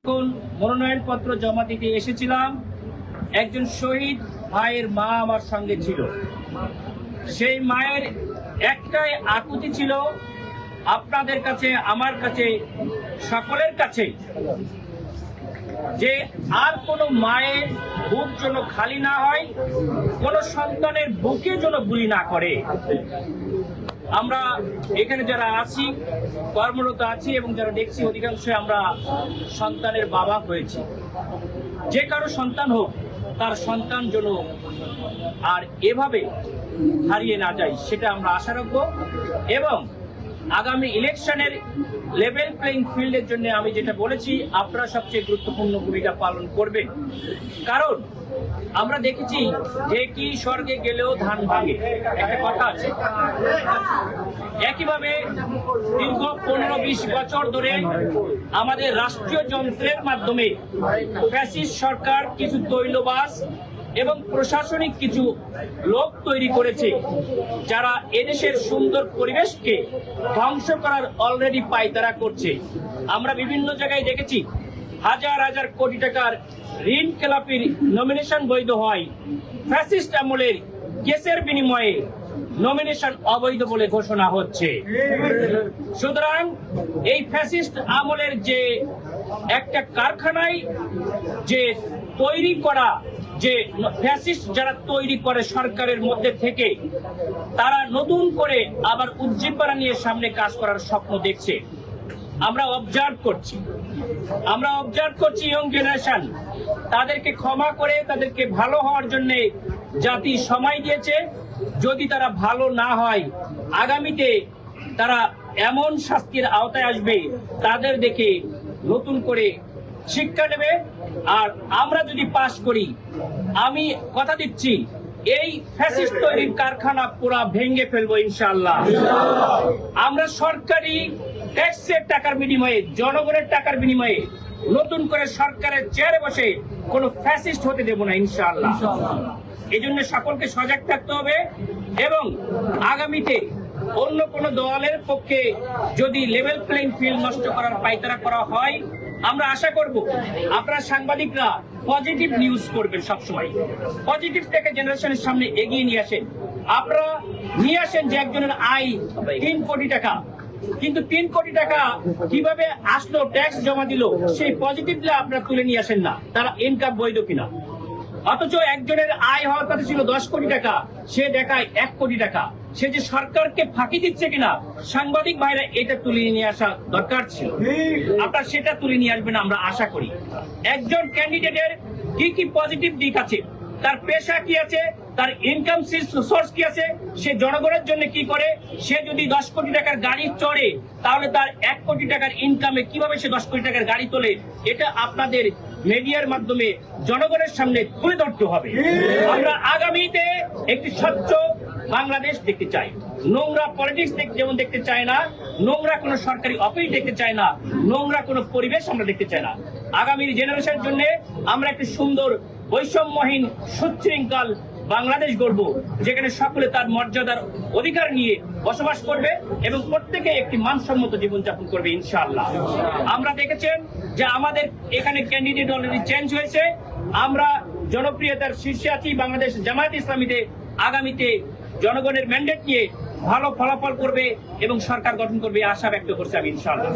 মনোনয়নপত্র জমা দিতে এসেছিলাম, একজন শহীদ ভাইয়ের মা আমার সঙ্গে ছিল। সেই মায়ের একটাই আকুতি ছিল, আপনাদের কাছে, আমার কাছে, সকলের কাছে, যে আর কোনো মায়ের বুক যেন খালি না হয়, কোনো সন্তানের বুকে যেন গুলি না করে। আমরা এখানে যারা আছি, কর্মরত আছি এবং যারা দেখছি, অধিকাংশ আমরা সন্তানের বাবা হয়েছি। যে কারো সন্তান হোক, তার সন্তান যেন আর এভাবে হারিয়ে না যায়, সেটা আমরা আশা রাখবো। এবং আগামী ইলেকশনের লেভেল প্লেইং ফিল্ডের জন্য আমি যেটা বলেছি, আপনারা সবচেয়ে গুরুত্বপূর্ণ ভূমিকা পালন করবেন। কারণ আমরা দেখেছি যে কি স্বর্গে গেলেও ধান ভাঙে, একটা কথা আছে। একইভাবে দীর্ঘ 15-20 বছর ধরে আমাদের রাষ্ট্রীয় যন্ত্রের মাধ্যমে ফ্যাসিস্ট সরকার কিছু তৈলবাস এবং প্রশাসনিক কিছু লোক তৈরি করেছে, যারা এদেশের সুন্দর পরিবেশকে ধ্বংস করার অলরেডি পায়তারা করছে। আমরা বিভিন্ন জায়গায় দেখেছি হাজার হাজার কোটি টাকার ঋণ খেলাপির নমিনেশন বৈধ হয়, ফ্যাসিস্ট আমলের কেসের বিনিময়ে নমিনেশন অবৈধ বলে ঘোষণা হচ্ছে। সুতরাং এই ফ্যাসিস্ট আমলের যে একটা কারখানায় যে তৈরি করা, যে ফ্যাসিস্ট যারা তৈরি করে সরকারের মধ্যে থেকে, তারা নতুন করে আবার উজ্জীবনা নিয়ে সামনে কাজ করার স্বপ্ন দেখছে। আমরা অবজার্ভ করছি ইয়ং জেনারেশন, তাদেরকে ক্ষমা করে তাদেরকে ভালো হওয়ার জন্য জাতি সময় দিয়েছে। যদি তারা ভালো না হয়, আগামীতে তারা এমন শাস্তির আওতায় আসবে, তাদের দেখে নতুন করে শিক্ষা নেবে। আর আমরা যদি পাশ করি, আমি কথা দিচ্ছি, এই ফ্যাসিস্ট তৈরির কারখানা পুরা ভেঙে ফেলবো ইনশাআল্লাহ। আমরা সরকারি ট্যাক্সের টাকার বিনিময়ে, জনগণের টাকার বিনিময়ে নতুন করে সরকারের চেয়ারে বসে কোনো ফ্যাসিস্ট হতে দেব না ইনশাআল্লাহ। এই জন্য সকলকে সজাগ থাকতে হবে। এবং আগামীতে অন্য কোন দলের পক্ষে যদি লেভেল প্লেইং ফিল্ড নষ্ট করার পায়তারা করা হয়, আমরা আশা করব আপনারা সাংবাদিকরা পজিটিভ নিউজ করবেন, সবসময় পজিটিভটাকে জেনারেশনের সামনে এগিয়ে নিয়ে আসেন। আপনারা নিয়ে আসেন যে একজনের আয় 3 কোটি টাকা, কিন্তু 3 কোটি টাকা কিভাবে আসলো, ট্যাক্স জমা দিল, সেই পজিটিভটা আপনারা তুলে নিয়ে আসেন না, তারা ইনকাম বৈধ কিনা। অথচ একজনের আয় হওয়ার কথা ছিল 10 কোটি টাকা, সে দেখায় 1 কোটি টাকা। সে যে সরকারকে ফাঁকি দিচ্ছে কিনা, সাংবাদিক ভাইরা এটা তুলে নিয়ে আসা দরকার ছিল। আপনারা সেটা তুলে নিয়ে আসবেন আমরা আশা করি। একজন ক্যান্ডিডেটের কি কি পজিটিভ দিক আছে, তার পেশা কি আছে, তার ইনকাম সোর্স কি আছে, সে জনগণের জন্য কি করে। সে যদি 10 কোটি টাকার গাড়ি চড়ে, তাহলে তার 1 কোটি টাকার ইনকামে কিভাবে সে 10 কোটি টাকার গাড়ি তোলে, এটা আপনাদের মিডিয়ার মাধ্যমে জনগণের সামনে তুলে ধরতে হবে। আমরা আগামীতে একটি স্বচ্ছ বাংলাদেশ দেখতে চাই। নোংরা পলিটিক্স যেমন দেখতে চাই না, নোংরা কোনো সরকারি অফিস দেখতে চাই না, নোংরা কোনো পরিবেশ আমরা দেখতে চাই না। আগামী জেনারেশনের জন্য আমরা একটি সুন্দর বৈষম্যহীন সুশৃঙ্খল বাংলাদেশ গড়ব, যেখানে সকলে তার মর্যাদার অধিকার নিয়ে বসবাস করবে এবং প্রত্যেকে একটি মানসম্মত জীবনযাপন করবে ইনশাআল্লাহ। আমরা দেখেছেন যে আমাদের এখানে ক্যান্ডিডেট অলরেডি চেঞ্জ হয়েছে। আমরা জনপ্রিয়তার শীর্ষে আছি বাংলাদেশ জামায়াত ইসলামীতে। আগামীতে জনগণের ম্যান্ডেট নিয়ে ভালো ফলাফল করবে এবং সরকার গঠন করবে, আশা ব্যক্ত করছি আমি ইনশাআল্লাহ।